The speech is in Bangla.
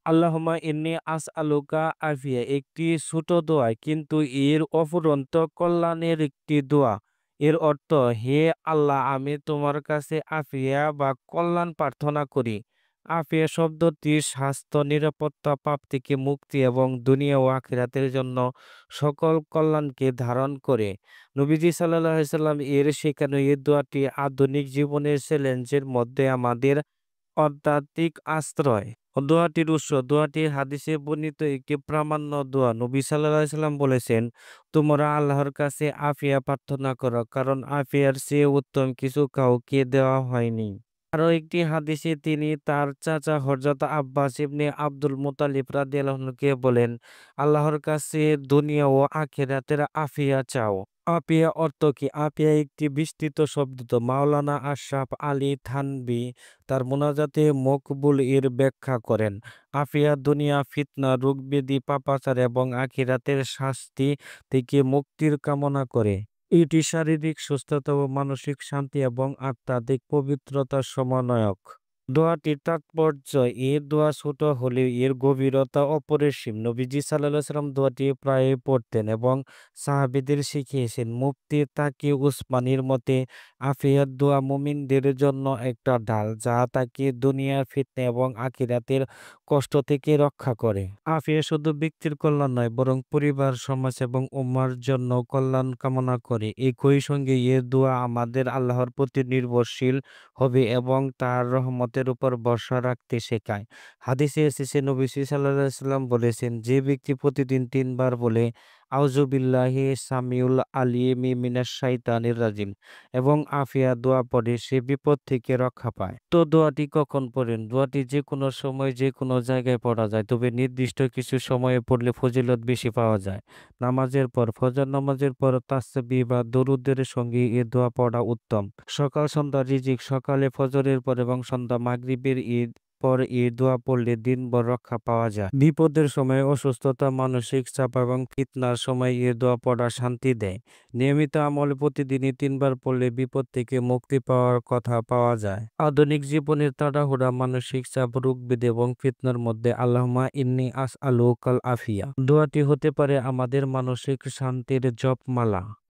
আল্লাহুম্মা ইন্নী আসআলুকা আফিয়া একটি ছোট দোয়া কিন্তু এর অফুরন্ত কল্যাণের একটি দোয়া। এর অর্থ, হে আল্লাহ, আমি তোমার কাছে আফিয়া বা কল্যাণ প্রার্থনা করি। আফিয়া শব্দটি স্বাস্থ্য, নিরাপত্তা, পাপ থেকে মুক্তি এবং দুনিয়া ও আখিরাতের জন্য সকল কল্যাণকে ধারণ করে। নবীজি সাল্লাল্লাহু আলাইহি সাল্লাম এর শেখানো এই দোয়াটি আধুনিক জীবনের চ্যালেঞ্জের মধ্যে আমাদের আধ্যাত্মিক আশ্রয়। দোয়াটির উৎস, দোয়াটি হাদিসে বর্ণিত একটি প্রামাণ্য দোয়া। নবী সাল্লাল্লাহু আলাইহি সাল্লাম বলেছেন, তোমরা আল্লাহর কাছে আফিয়া প্রার্থনা করো, কারণ আফিয়ার চেয়ে উত্তম কিছু কাউকে দেওয়া হয়নি। আরো একটি হাদিসে তিনি তার চাচা হযরত আব্বাস ইবনে আব্দুল মুত্তালিব রাদিয়াল্লাহু আনহু-কে বলেন, আল্লাহর কাছে দুনিয়া ও আখিরাতের আফিয়া চাও। আপিয়া অর্থ কি? আপিয়া একটি বিস্তৃত শব্দ। মাওলানা আশরাফ আলী থানভী তার মোনাজাতে মকবুল এর ব্যাখ্যা করেন। আফিয়া দুনিয়া ফিতনা, রোগ-ব্যাধি, পাপাচার এবং আখিরাতের শাস্তি থেকে মুক্তির কামনা করে। এটি শারীরিক সুস্থতা ও মানসিক শান্তি এবং আত্মাত্মিক পবিত্রতার সমন্বয়ক। দোয়াটির তাৎপর্য, এর দোয়া ছোট হলেও এর গভীরতা অপরিসীম। নবীজি সাল্লাল্লাহু আলাইহি ওয়াসাল্লাম দোয়াটি প্রায়ই পড়তেন এবং সাহাবীদের শিখিয়েছেন। মুফতি তাকি উসমানির মতে, আফিয়াত দোয়া মুমিনদের জন্য একটা ঢাল যা তাকে দুনিয়ার ফিতনা এবং আখিরাতের কষ্ট থেকে রক্ষা করে। আফিয়া শুধু ব্যক্তির কল্যাণ নয়, বরং পরিবার, সমাজ এবং উম্মাহর জন্য কল্যাণ কামনা করে। একই সঙ্গে এ দোয়া আমাদের আল্লাহর প্রতি নির্ভরশীল হবে এবং তার রহমতের উপর ভরসা রাখতে শেখায়। হাদিসে এসেছে, নবী সাল্লাল্লাহু আলাইহি ওয়াসাল্লাম বলেছেন, যে ব্যক্তি প্রতিদিন ৩ বার বলে আউযু বিল্লাহি সামিউল আলিমি মিনাশ শাইতানির রাজিম এবং আফিয়া দোয়া পড়ে, সে বিপদ থেকে রক্ষা পায়। তো দোয়াটি কখন পড়েন? দোয়াটি যেকোনো সময় যেকোনো জায়গায় পড়া যায়, তবে নির্দিষ্ট কিছু সময়ে পড়লে ফজিলত বেশি পাওয়া যায়। নামাজের পর, ফজর নামাজের পর তাসবিহ বা দরুদের সঙ্গে এ দোয়া পড়া উত্তম। সকাল সন্ধ্যা রিজিক, সকালে ফজরের পর এবং সন্ধ্যা মাগরিবের পর এই দোয়া পড়লে দিনভর রক্ষা পাওয়া যায়। বিপদের সময়, অসুস্থতা, মানসিক চাপ এবং ফিতনার সময় এ দোয়া পড়া শান্তি দেয়। নিয়মিত আমলে প্রতিদিনই ৩ বার পড়লে বিপদ থেকে মুক্তি পাওয়ার কথা পাওয়া যায়। আধুনিক জীবনের তাড়াহুড়া, মানসিক চাপ, রোগ-ব্যাধি এবং ফিতনার মধ্যে আল্লাহুম্মা ইন্নী আসআলুকাল আফিয়া দোয়াটি হতে পারে আমাদের মানসিক শান্তির জপমালা।